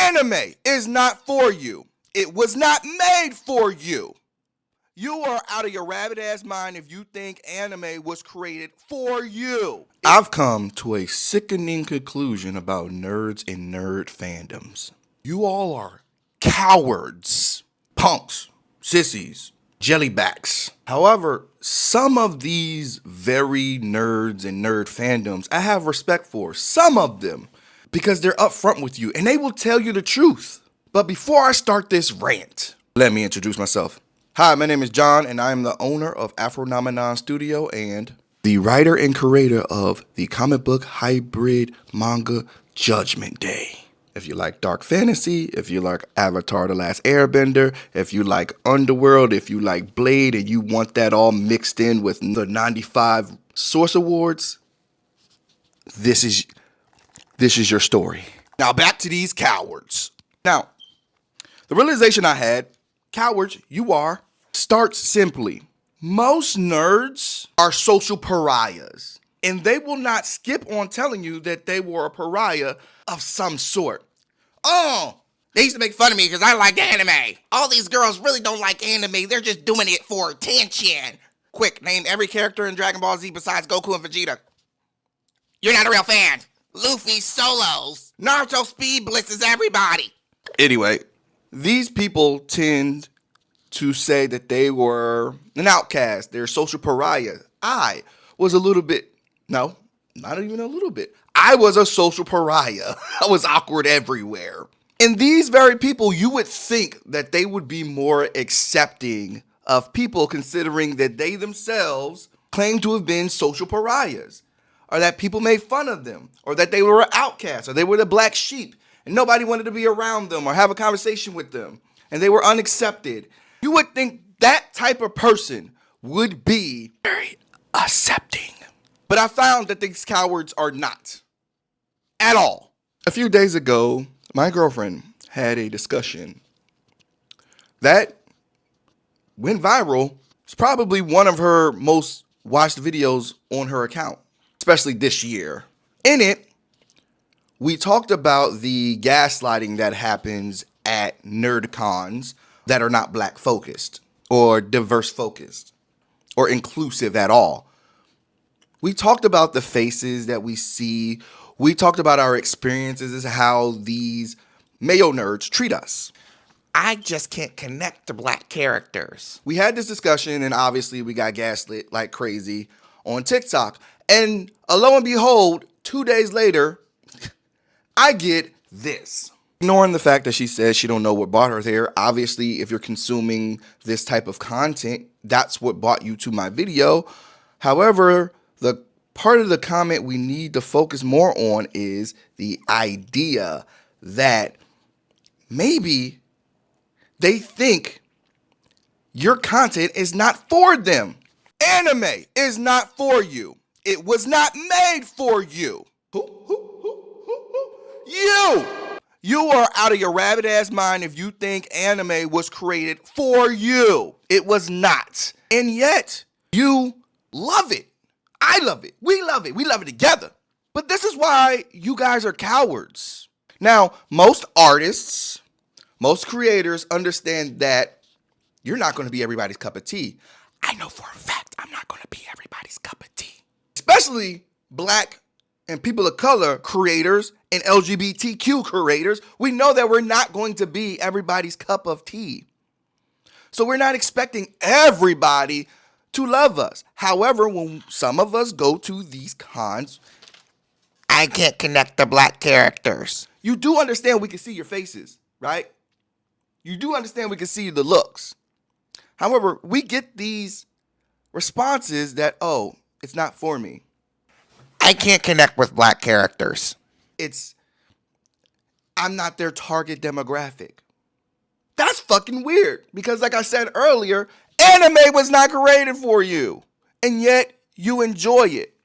Anime is not for you. It was not made for you. You are out of your rabbit ass mind if you think anime was created for you. I've come to a sickening conclusion about nerds and nerd fandoms. You all are cowards, punks, sissies, jellybacks. However, some of these very nerds and nerd fandoms I have respect for. Some of them, because they're upfront with you and they will tell you the truth. But before I start this rant, let me introduce myself. Hi, my name is John, and I am the owner of Afronomenon Studio and the writer and creator of the comic book hybrid manga Judgment Day. If you like dark fantasy, if you like Avatar The Last Airbender, if you like Underworld, if you like Blade, and you want that all mixed in with the 95 Source Awards, this is your story. Now back to these cowards. Now, the realization I had, cowards, you are, starts simply. Most nerds are social pariahs, and they will not skip on telling you that they were a pariah of some sort. Oh, they used to make fun of me because I like anime. All these girls really don't like anime. They're just doing it for attention. Quick, name every character in Dragon Ball Z besides Goku and Vegeta. You're not a real fan. Luffy solos. Naruto speed blitzes everybody. Anyway, these people tend to say that they were an outcast. They're social pariah. I was a little bit, no, not even a little bit. I was a social pariah. I was awkward everywhere. And these very people, you would think that they would be more accepting of people considering that they themselves claim to have been social pariahs, or that people made fun of them, or that they were outcasts, or they were the black sheep, and nobody wanted to be around them or have a conversation with them, and they were unaccepted. You would think that type of person would be very accepting. But I found that these cowards are not. At all. A few days ago, my girlfriend had a discussion that went viral. It's probably one of her most watched videos on her account, especially this year. In it, we talked about the gaslighting that happens at nerd cons that are not black focused or diverse focused or inclusive at all. We talked about the faces that we see. We talked about our experiences as how these male nerds treat us. I just can't connect to black characters. We had this discussion, and obviously we got gaslit like crazy on TikTok. And lo and behold, 2 days later, I get this. Ignoring the fact that she says she don't know what brought her there. Obviously, if you're consuming this type of content, that's what brought you to my video. However, the part of the comment we need to focus more on is the idea that maybe they think your content is not for them. Anime is not for you. It was not made for you. You are out of your rabbit ass mind if you think anime was created for you. It was not. And yet, you love it. I love it. We love it. We love it together. But this is why you guys are cowards. Now, most artists, most creators understand that you're not going to be everybody's cup of tea. I know for a fact I'm not going to be everybody's cup of tea. Especially black and people of color creators and LGBTQ creators. We know that we're not going to be everybody's cup of tea. So we're not expecting everybody to love us. However, when some of us go to these cons, I can't connect the black characters. You do understand we can see your faces, right? You do understand we can see the looks. However, we get these responses that, oh, it's not for me. I can't connect with black characters. I'm not their target demographic. That's fucking weird because like I said earlier, anime was not created for you, and yet you enjoy it.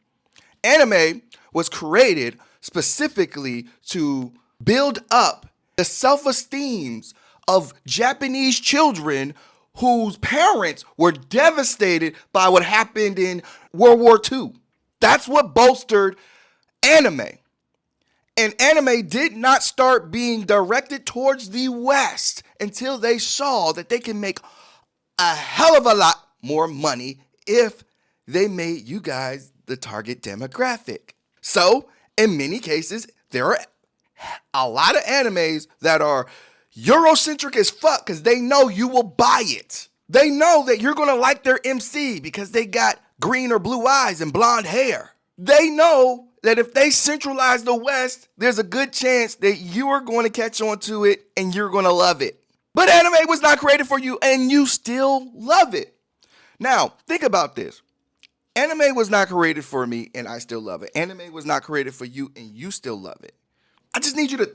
Anime was created specifically to build up the self-esteems of Japanese children whose parents were devastated by what happened in World War II. That's what bolstered anime. And anime did not start being directed towards the West until they saw that they can make a hell of a lot more money if they made you guys the target demographic. So, in many cases, there are a lot of animes that are Eurocentric as fuck because they know you will buy it. They know that you're going to like their MC because they got green or blue eyes and blonde hair. They know that if they centralize the West, there's a good chance that you are going to catch on to it and you're going to love it. But anime was not created for you and you still love it. Now, think about this. Anime was not created for me and I still love it. Anime was not created for you and you still love it. I just need you to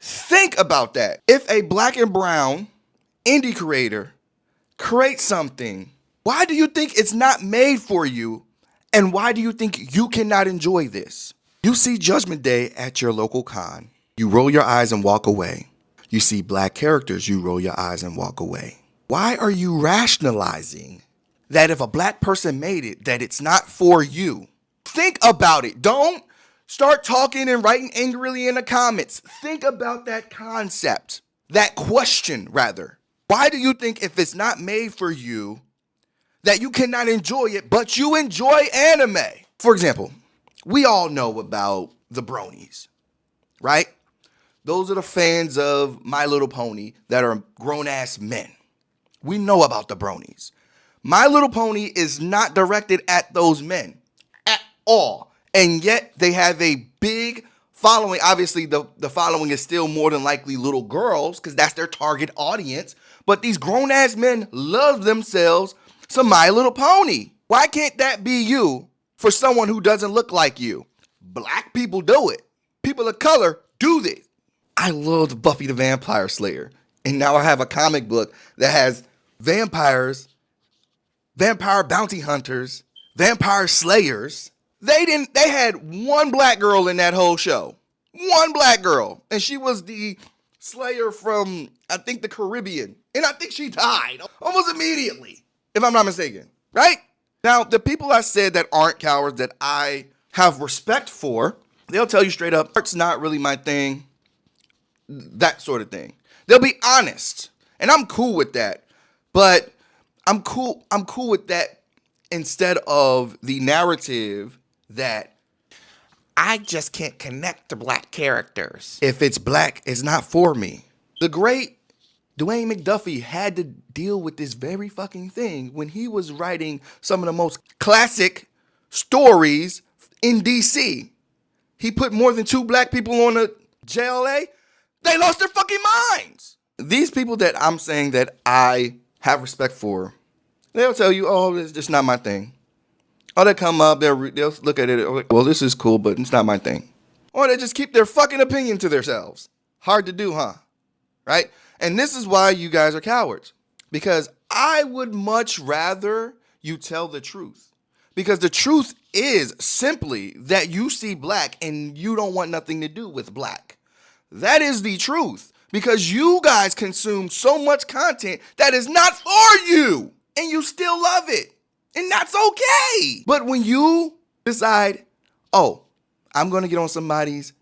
think about that. If a black and brown indie creator creates something, why do you think it's not made for you? And why do you think you cannot enjoy this? You see Judgment Day at your local con. You roll your eyes and walk away. You see black characters, you roll your eyes and walk away. Why are you rationalizing that if a black person made it, that it's not for you? Think about it. Don't start talking and writing angrily in the comments. Think about that concept, that question rather. Why do you think if it's not made for you, that you cannot enjoy it, but you enjoy anime? For example, we all know about the bronies, right? Those are the fans of My Little Pony that are grown-ass men. We know about the bronies. My Little Pony is not directed at those men at all. And yet they have a big following. Obviously, the following is still more than likely little girls because that's their target audience. But these grown-ass men love themselves some My Little Pony. Why can't that be you for someone who doesn't look like you? Black people do it. People of color do this. I loved Buffy the Vampire Slayer. And now I have a comic book that has vampires, vampire bounty hunters, vampire slayers. They had one black girl in that whole show. One black girl. And she was the slayer from, I think, the Caribbean. And I think she died almost immediately, if I'm not mistaken. Right? Now, the people I said that aren't cowards that I have respect for, they'll tell you straight up, art's not really my thing. That sort of thing. They'll be honest. And I'm cool with that. But I'm cool with that instead of the narrative that I just can't connect to black characters. If it's black, it's not for me. The great Dwayne McDuffie had to deal with this very fucking thing when he was writing some of the most classic stories in DC. He put more than 2 black people on a JLA. They lost their fucking minds. These people that I'm saying that I have respect for, they'll tell you, oh, it's just not my thing. Or they come up, they'll look at it, like, well, this is cool, but it's not my thing. Or they just keep their fucking opinion to themselves. Hard to do, huh? Right? And this is why you guys are cowards. Because I would much rather you tell the truth. Because the truth is simply that you see black and you don't want nothing to do with black. That is the truth. Because you guys consume so much content that is not for you. And you still love it. And that's okay. But when you decide, oh, I'm going to get on somebody's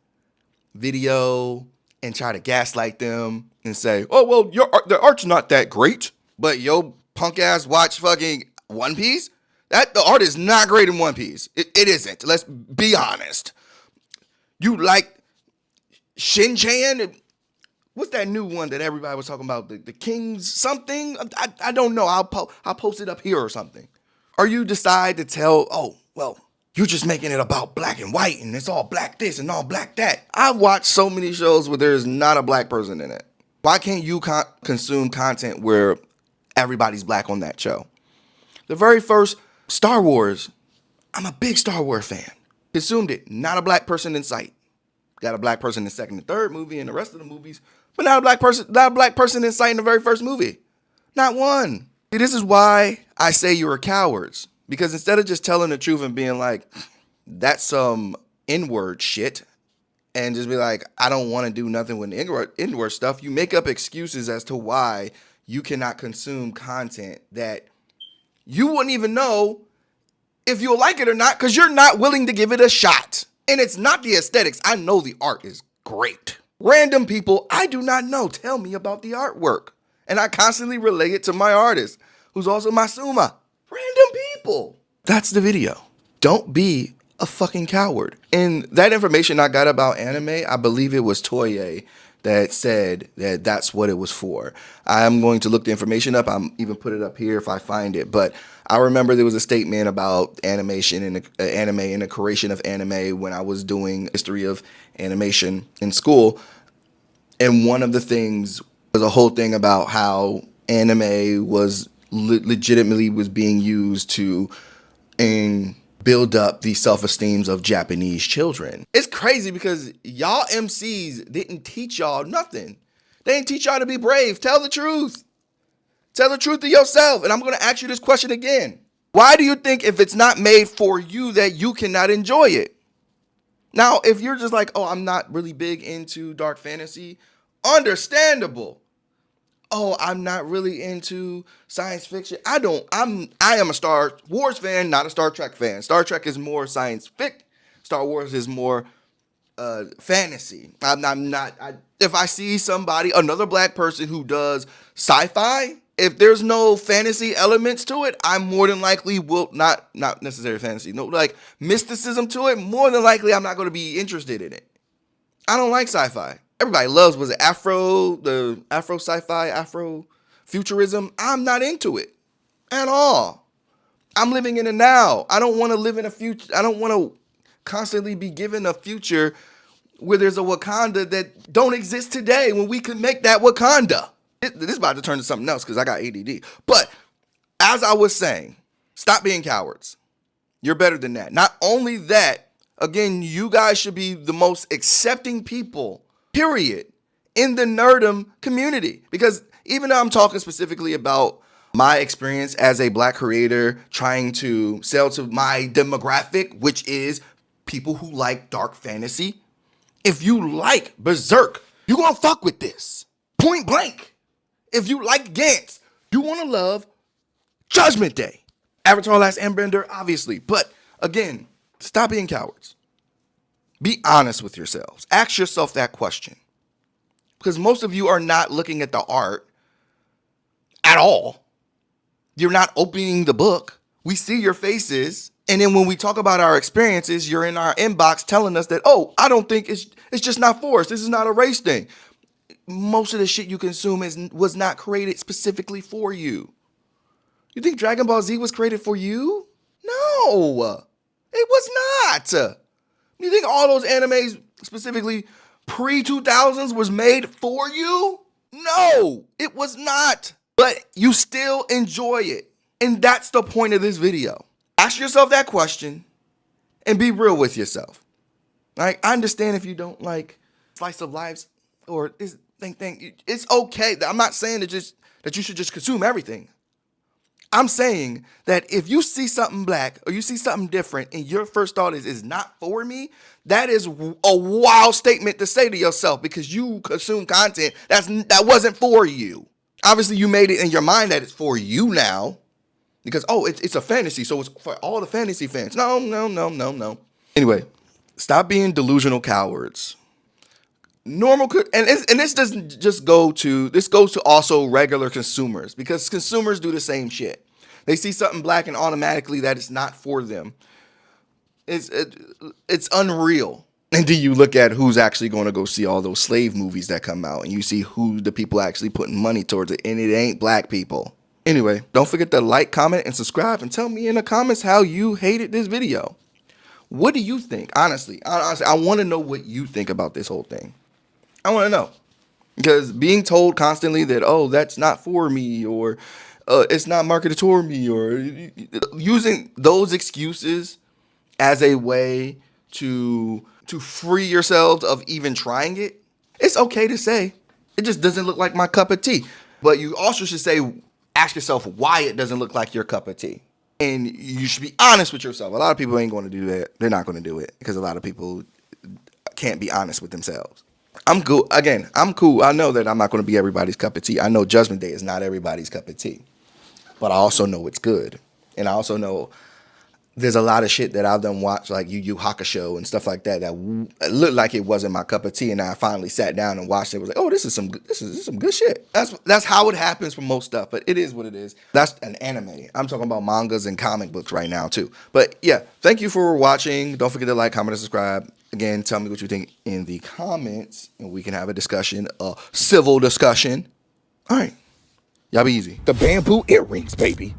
video and try to gaslight them and say, oh, well, the art's not that great, but yo punk ass watch fucking One Piece? The art is not great in One Piece. It isn't. Let's be honest. You like Shin-Chan? What's that new one that everybody was talking about? The King's something? I don't know. I'll post it up here or something. Or you decide to tell, oh, well, you're just making it about black and white and it's all black this and all black that. I've watched so many shows where there's not a black person in it. Why can't you consume content where everybody's black on that show? The very first Star Wars, I'm a big Star Wars fan. Consumed it, not a black person in sight. Got a black person in the second and third movie and the rest of the movies, but not a black person in sight in the very first movie. Not one. See, this is why I say you're cowards. Because instead of just telling the truth and being like, that's some N-word shit, and just be like, I don't want to do nothing with N-word stuff, you make up excuses as to why you cannot consume content that you wouldn't even know if you'll like it or not because you're not willing to give it a shot. And it's not the aesthetics. I know the art is great. Random people I do not know tell me about the artwork. And I constantly relay it to my artist, who's also my Suma. Random people. That's the video. Don't be a fucking coward. And that information I got about anime, I believe it was Toye that said that that's what it was for. I'm going to look the information up. I'm even put it up here if I find it. But I remember there was a statement about animation and anime and the creation of anime when I was doing history of animation in school. And one of the things was a whole thing about how anime was legitimately was being used to build up the self-esteems of Japanese children. It's crazy because y'all MCs didn't teach y'all nothing. They didn't teach y'all to be brave. Tell the truth. Tell the truth to yourself. And I'm going to ask you this question again. Why do you think if it's not made for you that you cannot enjoy it? Now, if you're just like, oh, I'm not really big into dark fantasy, understandable. Oh, I'm not really into science fiction. I am a Star Wars fan, not a Star Trek fan. Star Trek is more science fiction. Star Wars is more fantasy. If I see another black person who does sci-fi, if there's no fantasy elements to it, I more than likely will not necessarily fantasy, no, like mysticism to it, more than likely I'm not going to be interested in it. I don't like sci-fi. Everybody loves, the Afro sci-fi, Afro futurism. I'm not into it at all. I'm living in the now. I don't want to live in a future. I don't want to constantly be given a future where there's a Wakanda that don't exist today when we could make that Wakanda. This is about to turn to something else because I got ADD. But as I was saying, stop being cowards. You're better than that. Not only that, again, you guys should be the most accepting people, period, in the nerdum community. Because even though I'm talking specifically about my experience as a black creator trying to sell to my demographic, which is people who like dark fantasy, if you like Berserk, you're going to fuck with this. Point blank. If you like Gantz, you want to love Judgment Day. Avatar Last Airbender, obviously. But again, stop being cowards. Be honest with yourselves. Ask yourself that question. Because most of you are not looking at the art at all. You're not opening the book. We see your faces. And then when we talk about our experiences, you're in our inbox telling us that, oh, I don't think it's just not for us. This is not a race thing. Most of the shit you consume was not created specifically for you. You think Dragon Ball Z was created for you? No, it was not. You think all those animes, specifically pre-2000s, was made for you? No, it was not. But you still enjoy it. And that's the point of this video. Ask yourself that question and be real with yourself. Right? I understand if you don't like slice of lives or this thing. It's okay. I'm not saying that you should just consume everything. I'm saying that if you see something black or you see something different and your first thought is not for me, that is a wild statement to say to yourself because you consume content that wasn't for you. Obviously, you made it in your mind that it's for you now because, oh, it's a fantasy, so it's for all the fantasy fans. No. Anyway, stop being delusional cowards. This doesn't just this goes to also regular consumers because consumers do the same shit. They see something black and automatically that it's not for them. It's unreal. And do you look at who's actually going to go see all those slave movies that come out and you see who the people actually putting money towards it and it ain't black people. Anyway, don't forget to like, comment, and subscribe and tell me in the comments how you hated this video. What do you think? Honestly, I want to know what you think about this whole thing. I want to know. Because being told constantly that, oh, that's not for me, or it's not marketed toward me, or using those excuses as a way to free yourselves of even trying it, it's okay to say, it just doesn't look like my cup of tea. But you also should ask yourself why it doesn't look like your cup of tea. And you should be honest with yourself. A lot of people ain't going to do that. They're not going to do it because a lot of people can't be honest with themselves. I'm cool. Again, I'm cool. I know that I'm not going to be everybody's cup of tea. I know Judgment Day is not everybody's cup of tea. But I also know it's good. And I also know there's a lot of shit that I've done watched, like Yu Yu Hakusho and stuff like that, that looked like it wasn't my cup of tea, and I finally sat down and watched it. Was like, oh, this is some good shit. That's how it happens for most stuff, but it is what it is. That's an anime. I'm talking about mangas and comic books right now too. But yeah, thank you for watching. Don't forget to like, comment, and subscribe. Again, tell me what you think in the comments, and we can have a discussion, a civil discussion. All right, y'all be easy. The bamboo earrings, baby.